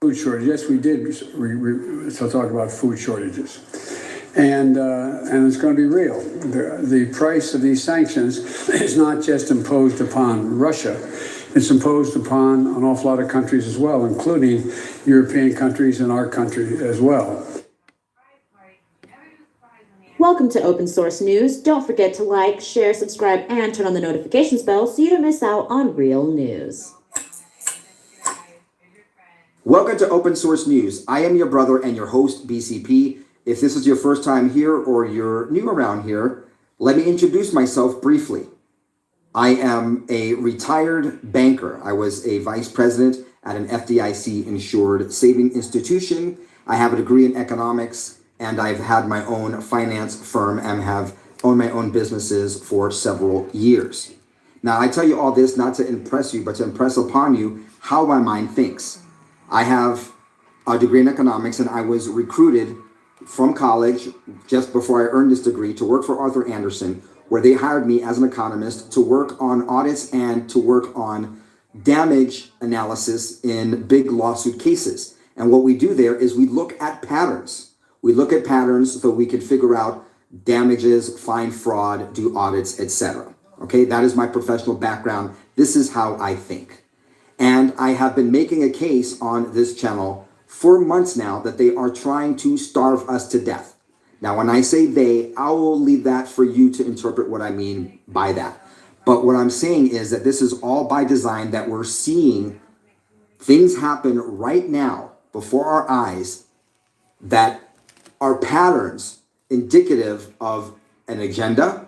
food shortage. Yes, we did so talk about food shortages. And it's going to be real. The price of these sanctions is not just imposed upon Russia. It's imposed upon an awful lot of countries as well, including European countries and our country as well. Welcome to Open Source News. Don't forget to like, share, subscribe, and turn on the notifications bell so you don't miss out on real news. Welcome to Open Source News. I am your brother and your host, BCP. If this is your first time here or you're new around here, let me introduce myself briefly. I am a retired banker. I was a vice president at an FDIC-insured saving institution. I have a degree in economics, and I've had my own finance firm and have owned my own businesses for several years. Now, I tell you all this not to impress you, but to impress upon you how my mind thinks. I have a degree in economics, and I was recruited from college just before I earned this degree to work for Arthur Andersen, where they hired me as an economist to work on audits and to work on damage analysis in big lawsuit cases. And what we do there is we look at patterns. We look at patterns so we can figure out damages, find fraud, do audits, etc. Okay, that is my professional background. This is how I think. And I have been making a case on this channel for months now that they are trying to starve us to death. Now, when I say they, I will leave that for you to interpret what I mean by that. But what I'm saying is that this is all by design, that we're seeing things happen right now before our eyes that are patterns indicative of an agenda,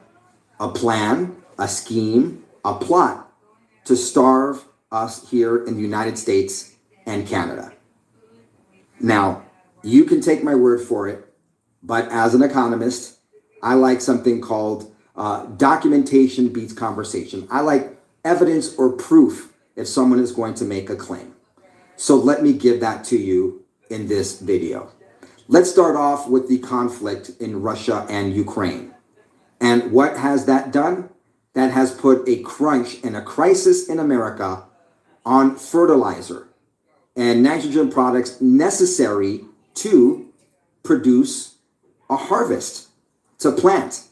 a plan, a scheme, a plot to starve us here in the United States and Canada. Now, you can take my word for it, but as an economist, I like something called documentation beats conversation. I like evidence or proof if someone is going to make a claim. So let me give that to you in this video. Let's start off with the conflict in Russia and Ukraine. And what has that done? That has put a crunch and a crisis in America on fertilizer and nitrogen products necessary to produce a harvest, to plant,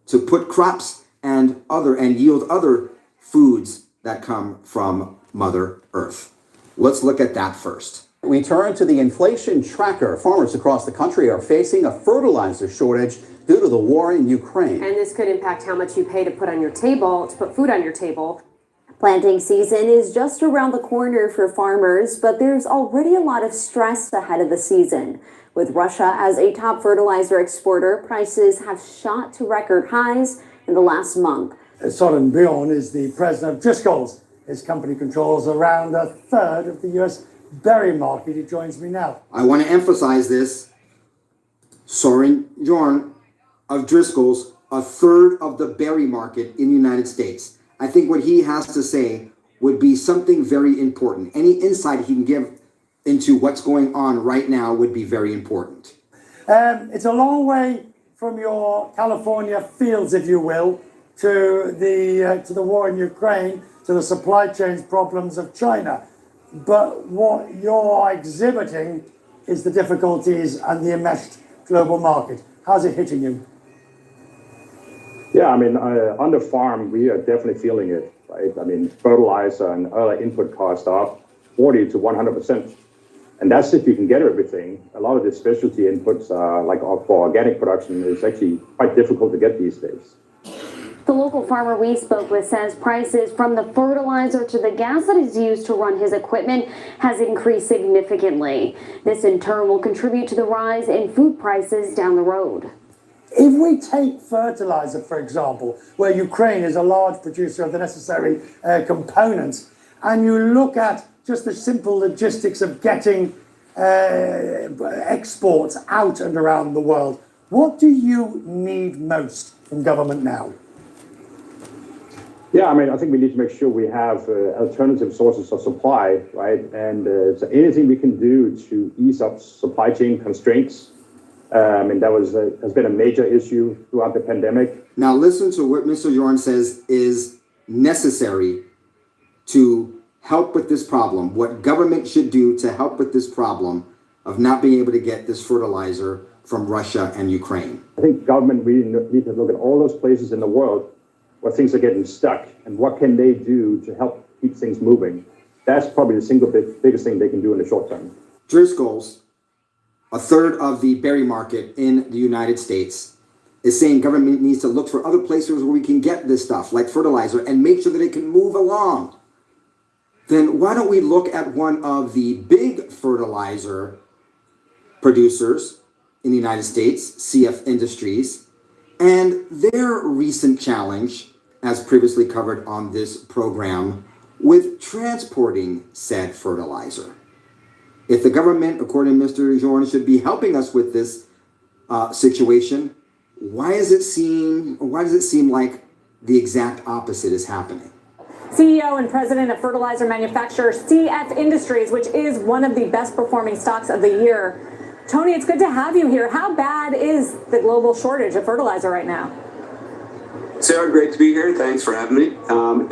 to put crops and yield other foods that come from Mother Earth. Let's look at that first. We turn to the inflation tracker. Farmers across the country are facing a fertilizer shortage due to the war in Ukraine. And this could impact how much you pay to put food on your table. Planting season is just around the corner for farmers, but there's already a lot of stress ahead of the season. With Russia as a top fertilizer exporter, prices have shot to record highs in the last month. Soren Bjorn is the president of Driscoll's. His company controls around a third of the U.S. berry market. He joins me now. I want to emphasize this. Soren Bjorn of Driscoll's, a third of the berry market in the United States. I think what he has to say would be something very important. Any insight he can give into what's going on right now would be very important. It's a long way from your California fields, if you will, to the war in Ukraine, to the supply chain problems of China. But what you're exhibiting is the difficulties and the enmeshed global market. How's it hitting you? Yeah, I mean, on the farm, we are definitely feeling it, right? I mean, fertilizer and other input costs are up 40 to 100%. And that's if you can get everything. A lot of the specialty inputs, like for organic production, is actually quite difficult to get these days. The local farmer we spoke with says prices from the fertilizer to the gas that is used to run his equipment has increased significantly. This in turn will contribute to the rise in food prices down the road. If we take fertilizer, for example, where Ukraine is a large producer of the necessary components, and you look at just the simple logistics of getting exports out and around the world, what do you need most from government now? Yeah, I mean, I think we need to make sure we have alternative sources of supply, right? And so anything we can do to ease up supply chain constraints. And that has been a major issue throughout the pandemic. Now listen to what Mr. Bjorn says is necessary to help with this problem, what government should do to help with this problem of not being able to get this fertilizer from Russia and Ukraine? I think government really need to look at all those places in the world where things are getting stuck and what can they do to help keep things moving. That's probably the single biggest thing they can do in the short term. Driscoll's, a third of the berry market in the United States, is saying government needs to look for other places where we can get this stuff, like fertilizer, and make sure that it can move along. Then why don't we look at one of the big fertilizer producers in the United States, CF Industries, and their recent challenge, as previously covered on this program, with transporting said fertilizer. If the government, according to Mr. Jorn, should be helping us with this situation, why does it seem like the exact opposite is happening? CEO and president of fertilizer manufacturer CF Industries, which is one of the best performing stocks of the year. Tony, it's good to have you here. How bad is the global shortage of fertilizer right now? Sarah, great to be here. Thanks for having me.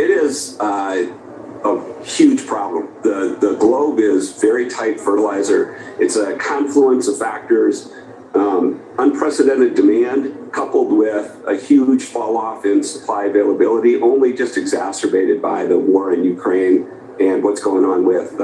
It is a huge problem. The globe is very tight fertilizer. It's a confluence of factors, unprecedented demand coupled with a huge fall off in supply availability, only just exacerbated by the war in Ukraine and what's going on with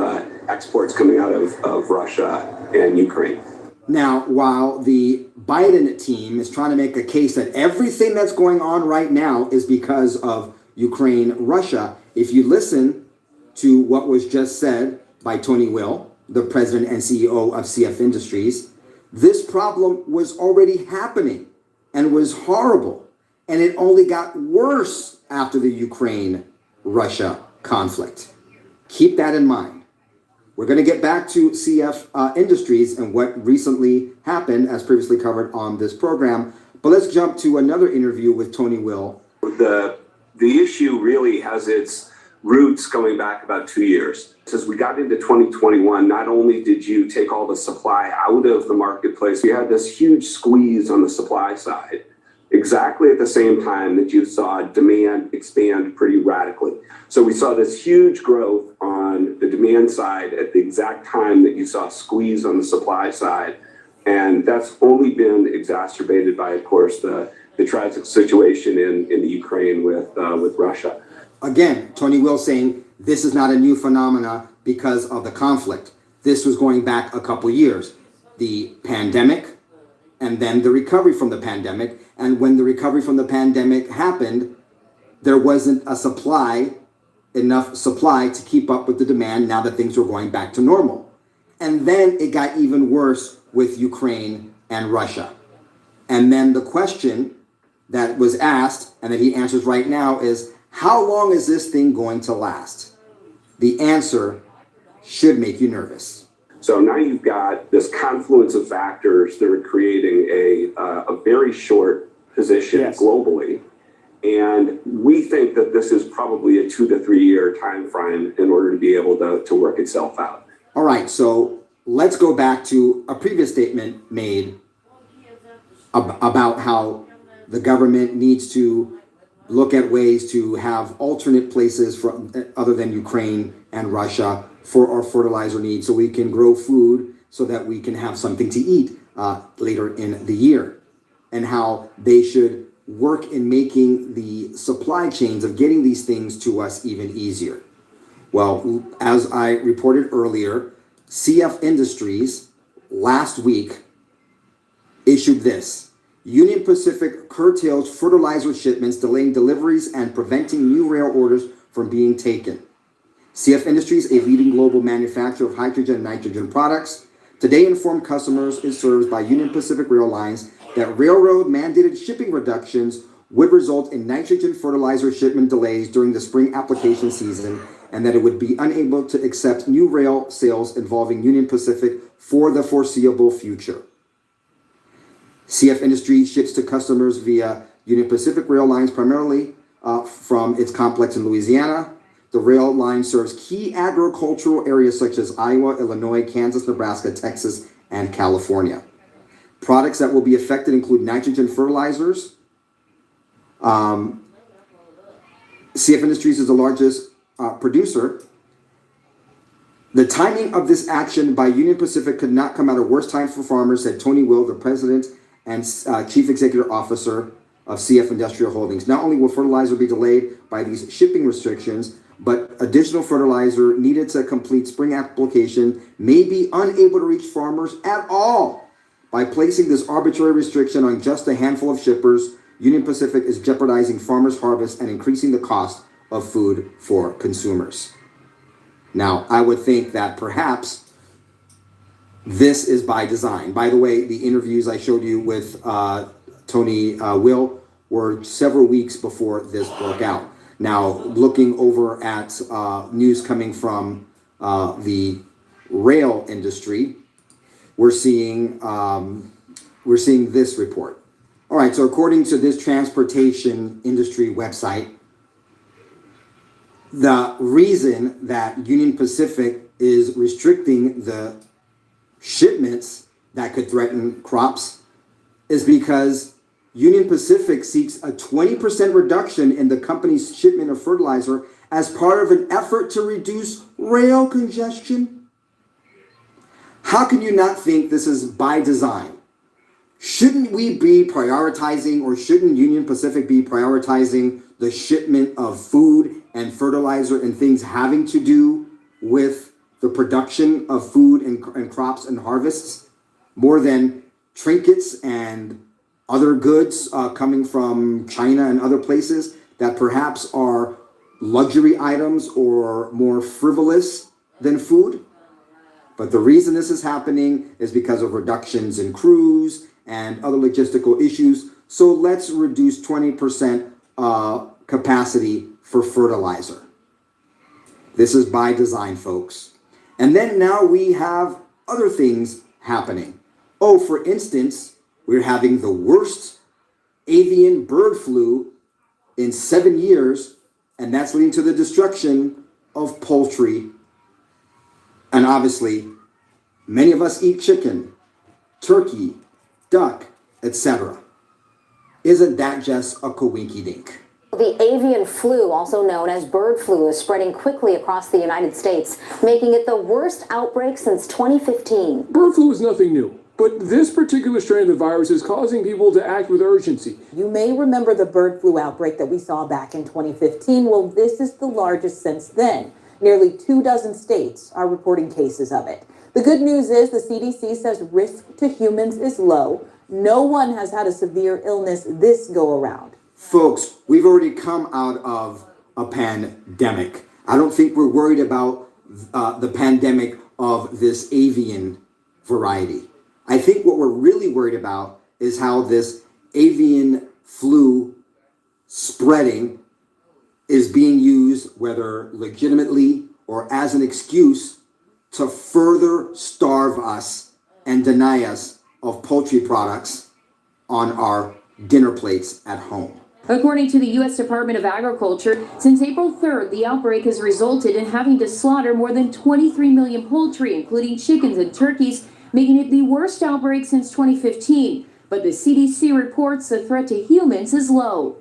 exports coming out of Russia and Ukraine. Now, while the Biden team is trying to make a case that everything that's going on right now is because of Ukraine, Russia, if you listen to what was just said by Tony Will, the president and CEO of CF Industries, this problem was already happening and was horrible. And it only got worse after the Ukraine-Russia conflict. Keep that in mind. We're going to get back to CF Industries and what recently happened, as previously covered on this program. But let's jump to another interview with Tony Will. The issue really has its roots going back about 2 years. As we got into 2021, not only did you take all the supply out of the marketplace, you had this huge squeeze on the supply side, exactly at the same time that you saw demand expand pretty radically. So we saw this huge growth on the demand side at the exact time that you saw a squeeze on the supply side. And that's only been exacerbated by, of course, the tragic situation in the Ukraine with Russia. Again, Tony Will saying this is not a new phenomena because of the conflict. This was going back a couple years. The pandemic and then the recovery from the pandemic. And when the recovery from the pandemic happened, there wasn't enough supply to keep up with the demand now that things were going back to normal. And then it got even worse with Ukraine and Russia. And then the question that was asked and that he answers right now is, how long is this thing going to last? The answer should make you nervous. So now you've got this confluence of factors that are creating a very short position globally. And we think that this is probably a 2 to 3 year time frame in order to be able to work itself out. All right, so let's go back to a previous statement made about how the government needs to look at ways to have alternate places other than Ukraine and Russia for our fertilizer needs so we can grow food so that we can have something to eat later in the year, and how they should work in making the supply chains of getting these things to us even easier. Well, as I reported earlier, CF Industries last week issued this. Union Pacific curtails fertilizer shipments, delaying deliveries and preventing new rail orders from being taken. CF Industries, a leading global manufacturer of hydrogen and nitrogen products, today informed customers it serves by Union Pacific Rail Lines that railroad mandated shipping reductions would result in nitrogen fertilizer shipment delays during the spring application season, and that it would be unable to accept new rail sales involving Union Pacific for the foreseeable future. CF Industries ships to customers via Union Pacific Rail Lines, primarily from its complex in Louisiana. The rail line serves key agricultural areas such as Iowa, Illinois, Kansas, Nebraska, Texas, and California. Products that will be affected include nitrogen fertilizers. CF Industries is the largest producer The timing of this action by Union Pacific could not come at a worse time for farmers, said Tony Will, the president and chief executive officer of CF Industrial Holdings. Not only will fertilizer be delayed by these shipping restrictions, but additional fertilizer needed to complete spring application may be unable to reach farmers at all. By placing this arbitrary restriction on just a handful of shippers, Union Pacific is jeopardizing farmers' harvest and increasing the cost of food for consumers. Now, I would think that perhaps this is by design. By the way, the interviews I showed you with Tony Will were several weeks before this broke out. Now, looking over at news coming from the rail industry, we're seeing this report. All right, so according to this transportation industry website, the reason that Union Pacific is restricting the shipments that could threaten crops is because Union Pacific seeks a 20% reduction in the company's shipment of fertilizer as part of an effort to reduce rail congestion. How can you not think this is by design? Shouldn't we be prioritizing, or shouldn't Union Pacific be prioritizing the shipment of food and fertilizer and things having to do with the production of food and crops and harvests more than trinkets and other goods coming from China and other places that perhaps are luxury items or more frivolous than food? But the reason this is happening is because of reductions in crews and other logistical issues. So let's reduce 20% capacity for fertilizer. This is by design, folks. And then now we have other things happening. Oh, for instance, we're having the worst avian bird flu in 7 years, and that's leading to the destruction of poultry. And obviously, many of us eat chicken, turkey, duck, etc. Isn't that just a coinky-dink? The avian flu, also known as bird flu, is spreading quickly across the United States, making it the worst outbreak since 2015. Bird flu is nothing new, but this particular strain of the virus is causing people to act with urgency. You may remember the bird flu outbreak that we saw back in 2015. Well, this is the largest since then. Nearly 24 states are reporting cases of it. The good news is the CDC says risk to humans is low. No one has had a severe illness this go around. Folks, we've already come out of a pandemic. I don't think we're worried about the pandemic of this avian variety. I think what we're really worried about is how this avian flu spreading is being used, whether legitimately or as an excuse, to further starve us and deny us of poultry products on our dinner plates at home. According to the U.S. Department of Agriculture, since April 3rd, the outbreak has resulted in having to slaughter more than 23 million poultry, including chickens and turkeys, making it the worst outbreak since 2015. But the CDC reports the threat to humans is low.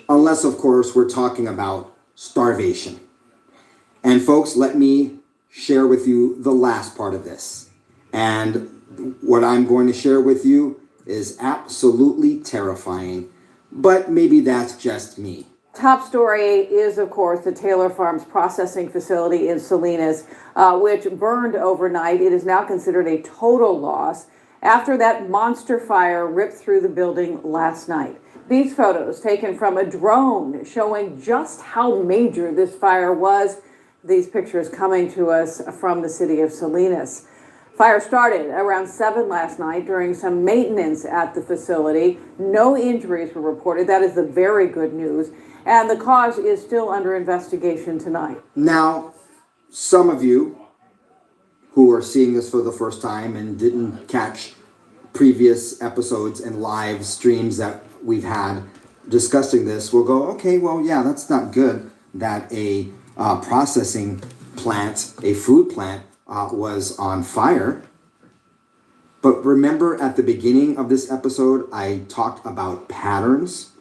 Unless, of course, we're talking about starvation. And folks, let me share with you the last part of this. And what I'm going to share with you is absolutely terrifying. But maybe that's just me. Top story is, of course, the Taylor Farms processing facility in Salinas, which burned overnight. It is now considered a total loss after that monster fire ripped through the building last night. These photos taken from a drone showing just how major this fire was. These pictures coming to us from the city of Salinas. Fire started around 7 last night during some maintenance at the facility. No injuries were reported. That is the very good news. And the cause is still under investigation tonight. Now, some of you who are seeing this for the first time and didn't catch previous episodes and live streams that we've had discussing this will go, okay, well, yeah, that's not good that a processing plant, a food plant, was on fire. But remember at the beginning of this episode, I talked about patterns.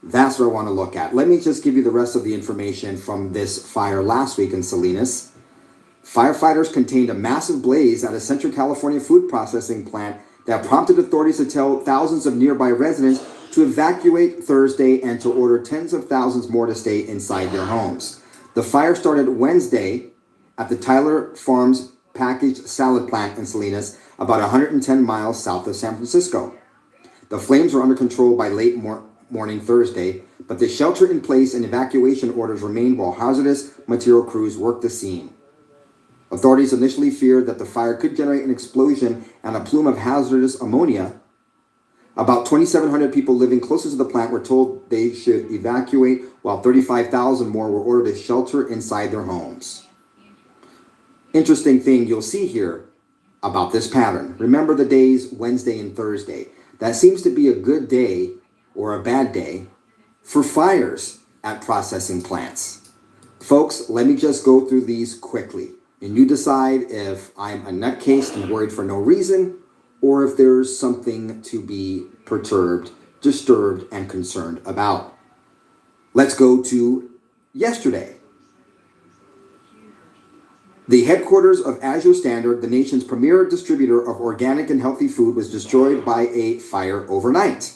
That's what I want to look at. Let me just give you the rest of the information from this fire last week in Salinas. Firefighters contained a massive blaze at a Central California food processing plant that prompted authorities to tell thousands of nearby residents to evacuate Thursday and to order tens of thousands more to stay inside their homes. The fire started Wednesday at the Tyler Farms packaged salad plant in Salinas, about 110 miles south of San Francisco. The flames were under control by late morning Thursday, but the shelter-in-place and evacuation orders remained while hazardous material crews worked the scene. Authorities initially feared that the fire could generate an explosion and a plume of hazardous ammonia. About 2,700 people living closest to the plant were told they should evacuate, while 35,000 more were ordered to shelter inside their homes. Interesting thing you'll see here about this pattern. Remember the days Wednesday and Thursday. That seems to be a good day or a bad day for fires at processing plants. Folks, let me just go through these quickly, and you decide if I'm a nutcase and worried for no reason, or if there's something to be perturbed, disturbed, and concerned about. Let's go to yesterday. The headquarters of Azure Standard, the nation's premier distributor of organic and healthy food, was destroyed by a fire overnight.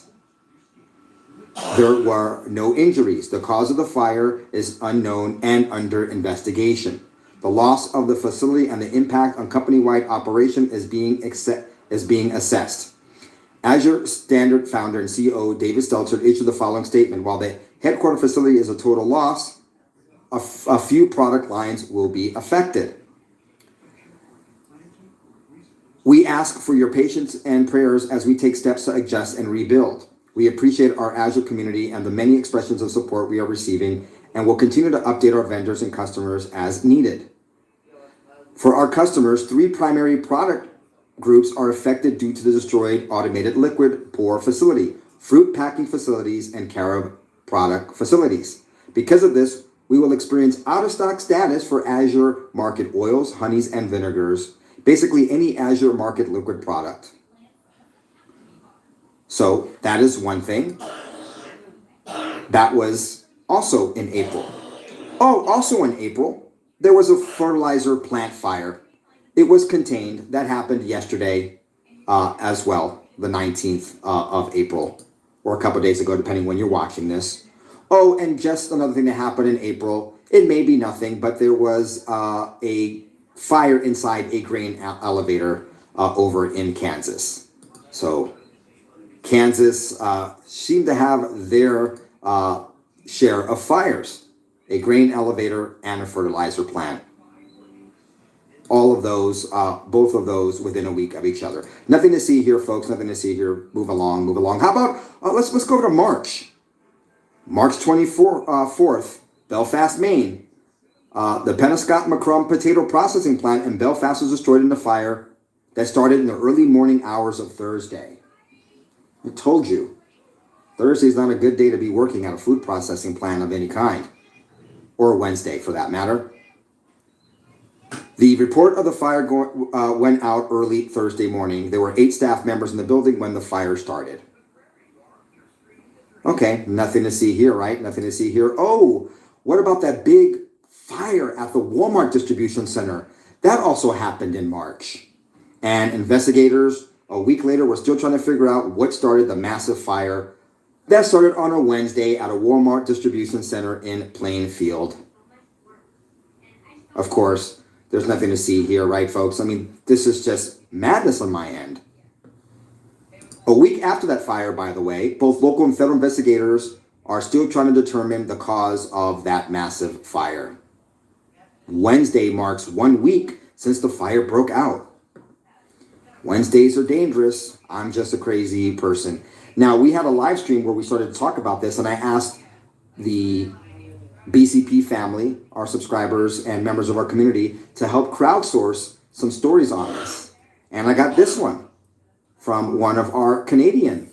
There were no injuries. The cause of the fire is unknown and under investigation. The loss of the facility and the impact on company-wide operation is being assessed. Azure Standard founder and CEO David Stelter issued the following statement: while the headquarters facility is a total loss, a few product lines will be affected. We ask for your patience and prayers as we take steps to adjust and rebuild. We appreciate our Azure community and the many expressions of support we are receiving, and will continue to update our vendors and customers as needed. For our customers, 3 primary product groups are affected due to the destroyed automated liquid pour facility, fruit packing facilities, and carob product facilities. Because of this, we will experience out-of-stock status for Azure Market oils, honeys, and vinegars, basically any Azure Market liquid product. So that is one thing. That was also in April. Oh, also in April, there was a fertilizer plant fire. It was contained. That happened yesterday as well, the 19th of April, or a couple of days ago, depending when you're watching this. Oh, and just another thing that happened in April. It may be nothing, but there was a fire inside a grain elevator over in Kansas. So Kansas seemed to have their share of fires, a grain elevator and a fertilizer plant. All of those, both of those within a week of each other. Nothing to see here, folks, nothing to see here. Move along, move along. How about, let's go to March. March 24th, Belfast, Maine. The Penobscot Macomb potato processing plant in Belfast was destroyed in a fire that started in the early morning hours of Thursday. I told you, Thursday is not a good day to be working at a food processing plant of any kind, or Wednesday for that matter. The report of the fire went out early Thursday morning. There were 8 staff members in the building when the fire started. Okay, nothing to see here, right? Nothing to see here. Oh, what about that big fire at the Walmart distribution center? That also happened in March. And investigators, a week later, were still trying to figure out what started the massive fire that started on a Wednesday at a Walmart distribution center in Plainfield. Of course, there's nothing to see here, right, folks? I mean, this is just madness on my end. A week after that fire, by the way, both local and federal investigators are still trying to determine the cause of that massive fire. Wednesday marks 1 week since the fire broke out. Wednesdays are dangerous. I'm just a crazy person. Now, we had a live stream where we started to talk about this, and I asked the BCP family, our subscribers and members of our community, to help crowdsource some stories on this. And I got this one from one of our Canadian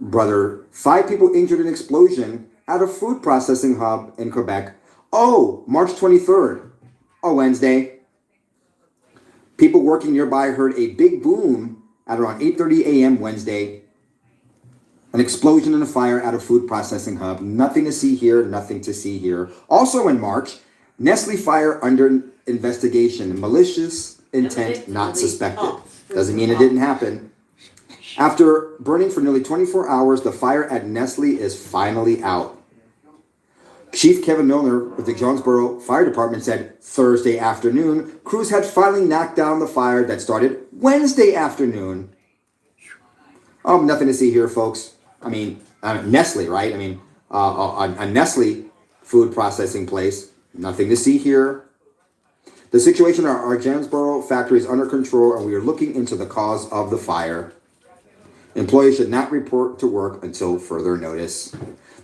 brother. 5 people injured in explosion at a food processing hub in Quebec. Oh, March 23rd, a Wednesday. People working nearby heard a big boom at around 8:30 a.m. Wednesday. An explosion and a fire at a food processing hub. Nothing to see here, nothing to see here. Also in March, Nestle fire under investigation. Malicious intent not suspected. Doesn't mean it didn't happen. After burning for nearly 24 hours, the fire at Nestle is finally out. Chief Kevin Milner with the Jonesboro Fire Department said Thursday afternoon, crews had finally knocked down the fire that started Wednesday afternoon. Oh, nothing to see here, folks. I mean, Nestle, right? I mean, a Nestle food processing place. Nothing to see here. The situation at our Jonesboro factory is under control, and we are looking into the cause of the fire. Employees should not report to work until further notice.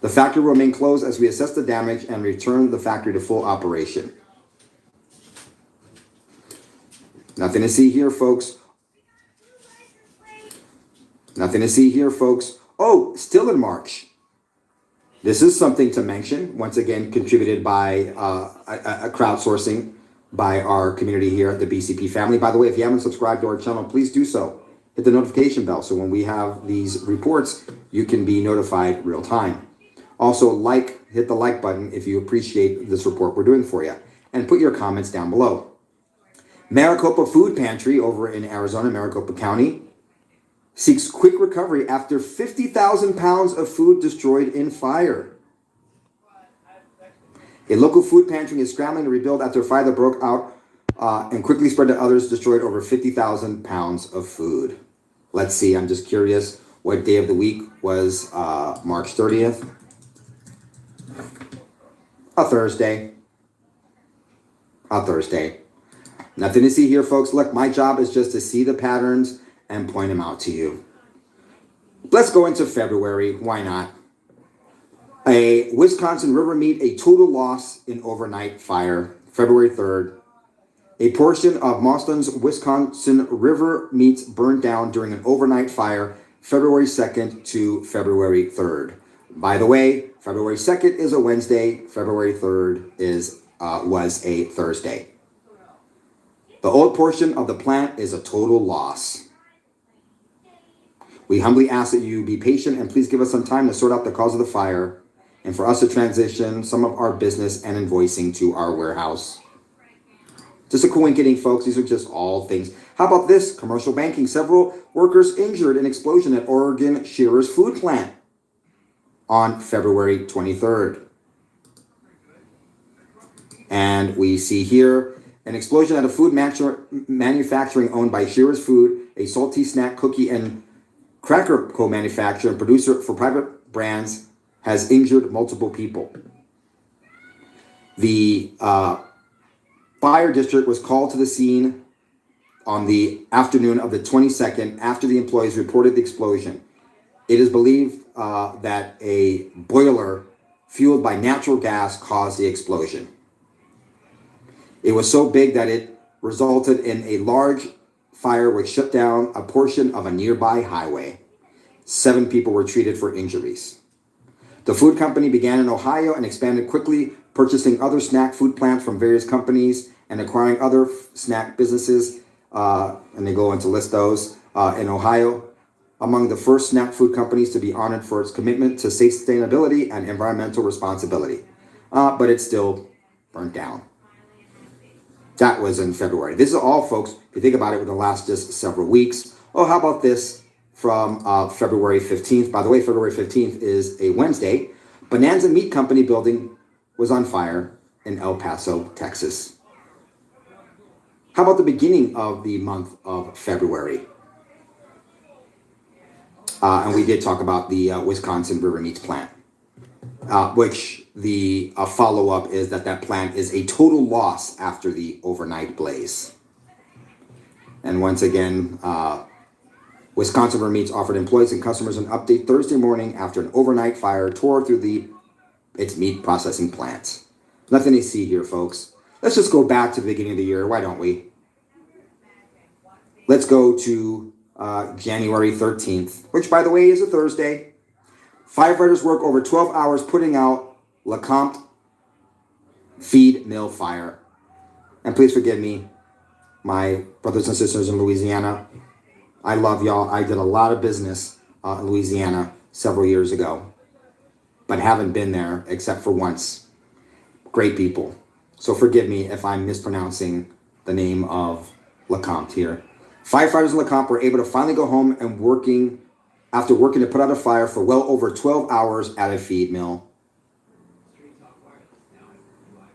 The factory will remain closed as we assess the damage and return the factory to full operation. Nothing to see here, folks. Nothing to see here, folks. Oh, still in March. This is something to mention. Once again, contributed by a crowdsourcing by our community here at the BCP family. By the way, if you haven't subscribed to our channel, please do so. Hit the notification bell so when we have these reports, you can be notified real time. Also, hit the like button if you appreciate this report we're doing for you. And put your comments down below. Maricopa Food Pantry over in Arizona, Maricopa County, seeks quick recovery after 50,000 pounds of food destroyed in fire. A local food pantry is scrambling to rebuild after a fire that broke out and quickly spread to others, destroyed over 50,000 pounds of food. Let's see, I'm just curious, what day of the week was March 30th? A Thursday. A Thursday. Nothing to see here, folks. Look, my job is just to see the patterns and point them out to you. Let's go into February. Why not? A Wisconsin river meet, a total loss in overnight fire, February 3rd. A portion of Mauston's Wisconsin river meets burned down during an overnight fire, February 2nd to February 3rd. By the way, February 2nd is a Wednesday. February 3rd was a Thursday. The old portion of the plant is a total loss. We humbly ask that you be patient and please give us some time to sort out the cause of the fire and for us to transition some of our business and invoicing to our warehouse. Just a coincidence, folks. These are just all things. How about this? Commercial banking. Several workers injured in explosion at Oregon Shearer's food plant on February 23rd. And we see here an explosion at a food manufacturing owned by Shearer's Food, a salty snack, cookie, and cracker co-manufacturer and producer for private brands, has injured multiple people. The fire district was called to the scene on the afternoon of the 22nd after the employees reported the explosion. It is believed that a boiler fueled by natural gas caused the explosion. It was so big that it resulted in a large fire which shut down a portion of a nearby highway. 7 people were treated for injuries. The food company began in Ohio and expanded quickly, purchasing other snack food plants from various companies and acquiring other snack businesses, and they go into list those, in Ohio. Among the first snack food companies to be honored for its commitment to sustainability and environmental responsibility. But it's still burnt down. That was in February. This is all, folks, if you think about it, within the last just several weeks. Oh, how about this from February 15th? By the way, February 15th is a Wednesday. Bonanza Meat Company building was on fire in El Paso, Texas. How about the beginning of the month of February? And we did talk about the Wisconsin River Meats plant, which the follow-up is that plant is a total loss after the overnight blaze. And once again, Wisconsin River Meats offered employees and customers an update Thursday morning after an overnight fire tore through its meat processing plant. Nothing to see here, folks. Let's just go back to the beginning of the year. Why don't we? Let's go to January 13th, which, by the way, is a Thursday. Firefighters work over 12 hours putting out LeCompte feed mill fire. And please forgive me, my brothers and sisters in Louisiana. I love y'all. I did a lot of business in Louisiana several years ago, but haven't been there except for once. Great people. So forgive me if I'm mispronouncing the name of LeCompte here. Firefighters in LeCompte were able to finally go home and after working to put out a fire for well over 12 hours at a feed mill.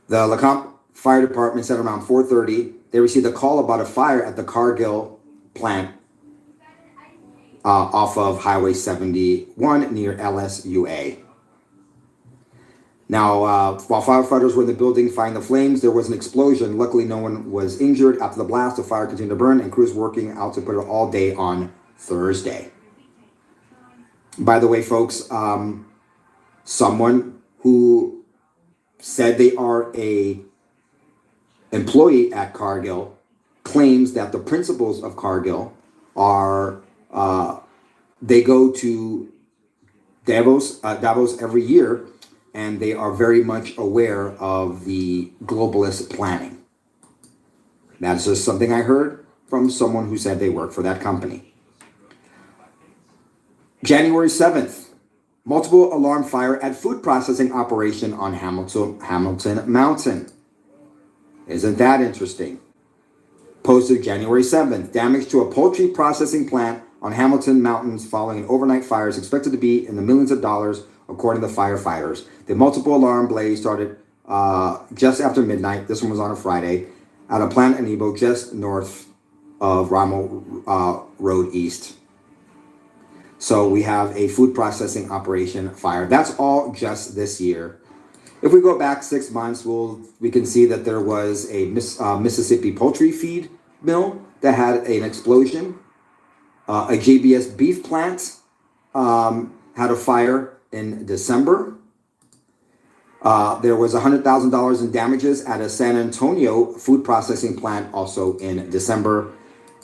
The LeCompte Fire Department said around 4:30 they received a call about a fire at the Cargill plant off of Highway 71 near LSUA. Now, while firefighters were in the building fighting the flames, there was an explosion. Luckily, no one was injured. After the blast, the fire continued to burn, and crews working out to put it all day on Thursday. By the way, folks, someone who said they are a employee at Cargill claims that the principals of Cargill are they go to Davos every year, and they are very much aware of the globalist planning. That's just something I heard from someone who said they work for that company. January 7th, multiple alarm fire at food processing operation on Hamilton Mountain. Isn't that interesting? Posted January 7th, damage to a poultry processing plant on Hamilton Mountains following an overnight fire is expected to be in the millions of dollars, according to firefighters. The multiple alarm blaze started just after midnight. This one was on a Friday at a plant in Nebo just north of Rommel Road East. So we have a food processing operation fire. That's all just this year. If we go back 6 months, we can see that there was a Mississippi poultry feed mill that had an explosion. A JBS beef plant had a fire in December. There was $100,000 in damages at a San Antonio food processing plant also in December.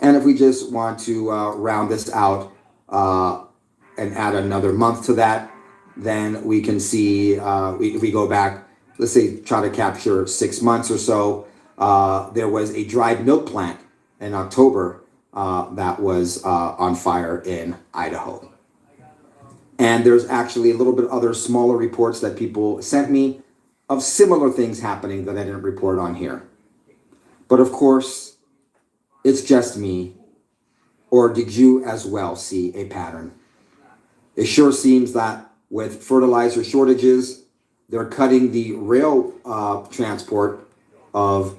And if we just want to round this out and add another month to that, then we can see, if we go back, let's say try to capture 6 months or so, there was a dried milk plant in October that was on fire in Idaho. And there's actually a little bit other smaller reports that people sent me of similar things happening that I didn't report on here. But of course, it's just me. Or did you as well see a pattern? It sure seems that with fertilizer shortages, they're cutting the rail transport of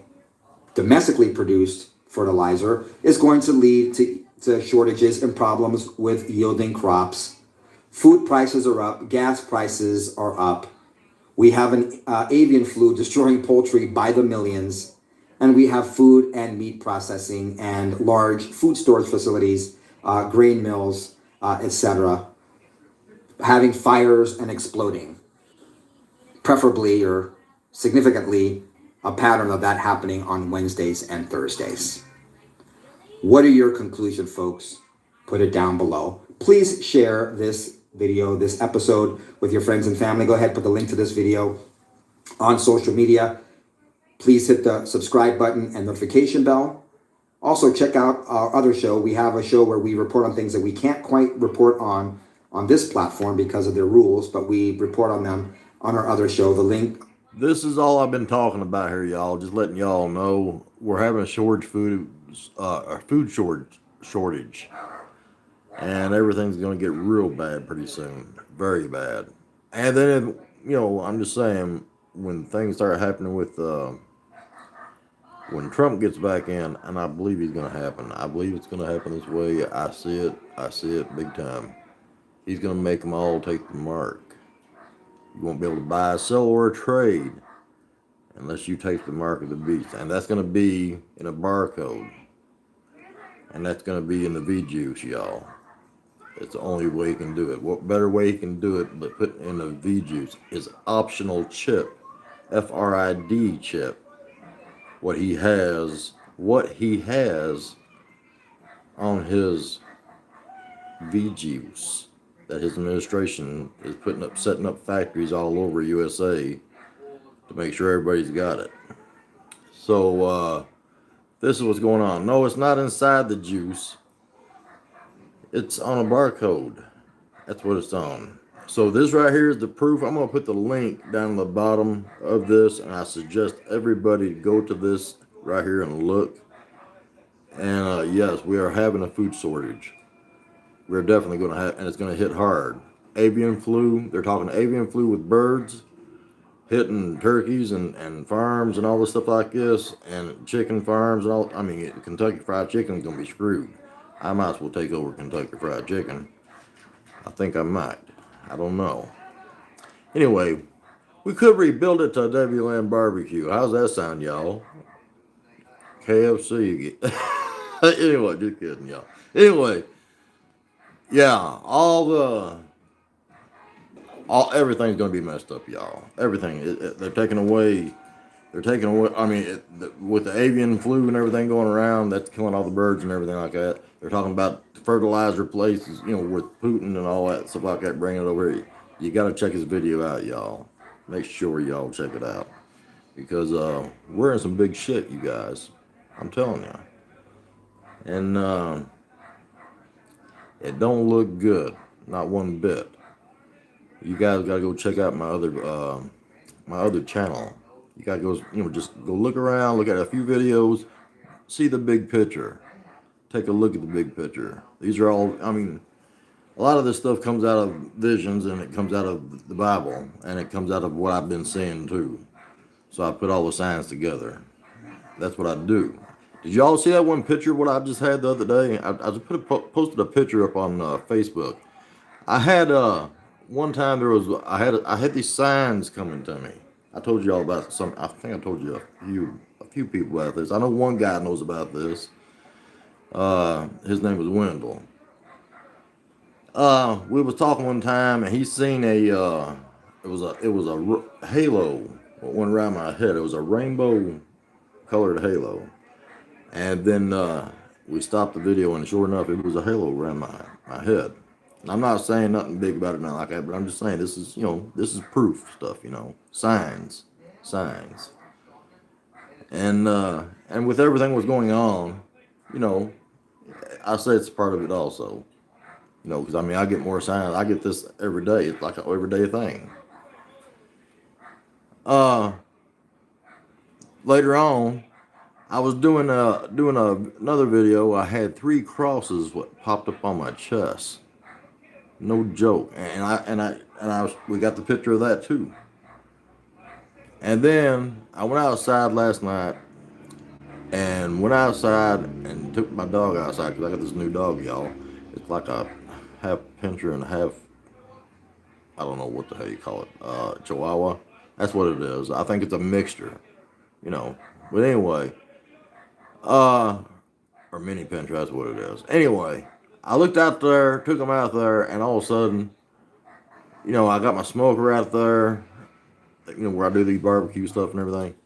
domestically produced fertilizer is going to lead to shortages and problems with yielding crops. Food prices are up, gas prices are up. We have an avian flu destroying poultry by the millions, and we have food and meat processing and large food storage facilities, grain mills, etc., having fires and exploding. Preferably or significantly a pattern of that happening on Wednesdays and Thursdays. What are your conclusions, folks? Put it down below. Please share this video, this episode with your friends and family. Go ahead, put the link to this video on social media. Please hit the subscribe button and notification bell. Also, check out our other show. We have a show where we report on things that we can't quite report on this platform because of their rules, but we report on them on our other show. The link. This is all I've been talking about here, y'all. Just letting y'all know we're having a food shortage, and everything's going to get real bad pretty soon, very bad. And then, I'm just saying, when things start happening with when Trump gets back in, and I believe he's going to happen. I believe it's going to happen this way. I see it big time. He's going to make them all take the mark. You won't be able to buy, sell, or trade unless you take the mark of the beast. And that's going to be in a barcode. And that's going to be in the V-Juice, y'all. It's the only way you can do it. What better way you can do it but put in the V-Juice is optional chip. FRID chip. What he has on his V-Juice that his administration is setting up factories all over USA to make sure everybody's got it. So this is what's going on. No, it's not inside the juice. It's on a barcode. That's what it's on. So this right here is the proof. I'm going to put the link down the bottom of this, and I suggest everybody go to this right here and look. And yes, we are having a food shortage. We're definitely going to have, and it's going to hit hard. Avian flu, they're talking avian flu with birds, hitting turkeys and farms and all this stuff like this, and chicken farms and all. I mean, Kentucky Fried Chicken is going to be screwed. I might as well take over Kentucky Fried Chicken. I think I might. I don't know. Anyway, we could rebuild it to a WLAN barbecue. How's that sound, y'all? KFC. Anyway, just kidding, y'all. Anyway, yeah, everything's gonna be messed up, y'all. Everything. They're taking away. I mean, with the avian flu and everything going around, that's killing all the birds and everything like that. They're talking about fertilizer places, with Putin and all that stuff like that, bringing it over here. You got to check his video out, y'all. Make sure y'all check it out. Because we're in some big shit, you guys. I'm telling you. And it don't look good. Not one bit. You guys got to go check out my other channel. You got to go, just go look around, look at a few videos, see the big picture. Take a look at the big picture. These are all, I mean, a lot of this stuff comes out of visions, and it comes out of the Bible, and it comes out of what I've been seeing too. So I put all the signs together. That's what I do. Did y'all see that one picture, what I just had the other day? I just posted a picture up on Facebook. I had, one time I had these signs coming to me. I told you all about some, I think I told you a few people about this. I know one guy knows about this. His name was Wendell. We was talking one time, and he seen it was a halo that went around my head. It was a rainbow colored halo. And then we stopped the video, and sure enough, it was a halo around my head. And I'm not saying nothing big about it, nothing like that, but I'm just saying this is proof stuff, signs. And with everything was going on, I say it's part of it also, because I mean, I get more signs. I get this every day. It's like an everyday thing. Later on, I was doing another video. I had 3 crosses what popped up on my chest. No joke. We got the picture of that too. And then I went outside last night. And went outside and took my dog outside, because I got this new dog, y'all. It's like a half pinscher and a half, I don't know what the hell you call it, Chihuahua. That's what it is. I think it's a mixture, But anyway, or mini pinscher, that's what it is. Anyway, I looked out there, took him out there, and all of a sudden, I got my smoker out there, where I do these barbecue stuff and everything.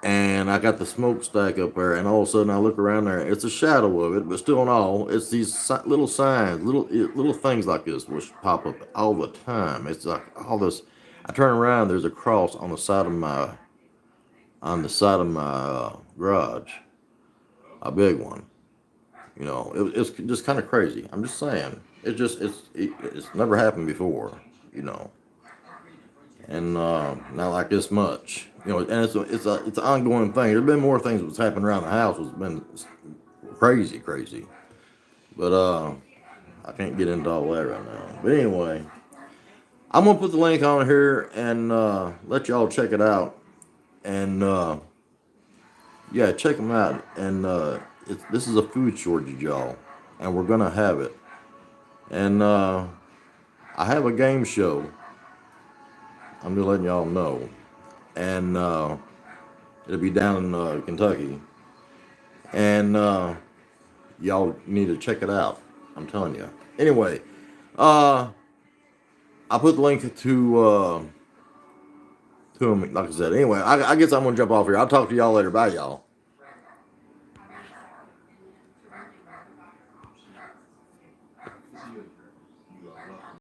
And I got the smokestack up there, and all of a sudden I look around there. It's a shadow of it, but still in all, it's these little signs, little things like this which pop up all the time. It's like all this. I turn around, there's a cross on the side of my garage, a big one. It's just kind of crazy. I'm just saying, it's never happened before, and not like this much. And it's an ongoing thing. There's been more things that's happened around the house. It's been crazy. But I can't get into all that right now. But anyway, I'm gonna put the link on here and let y'all check it out. And yeah, check them out. And this is a food shortage, y'all, and we're gonna have it. And I have a game show. I'm just letting y'all know. And it'll be down in Kentucky. And y'all need to check it out. I'm telling you. Anyway, I put the link to him, like I said. Anyway, I guess I'm going to jump off here. I'll talk to y'all later. Bye, y'all.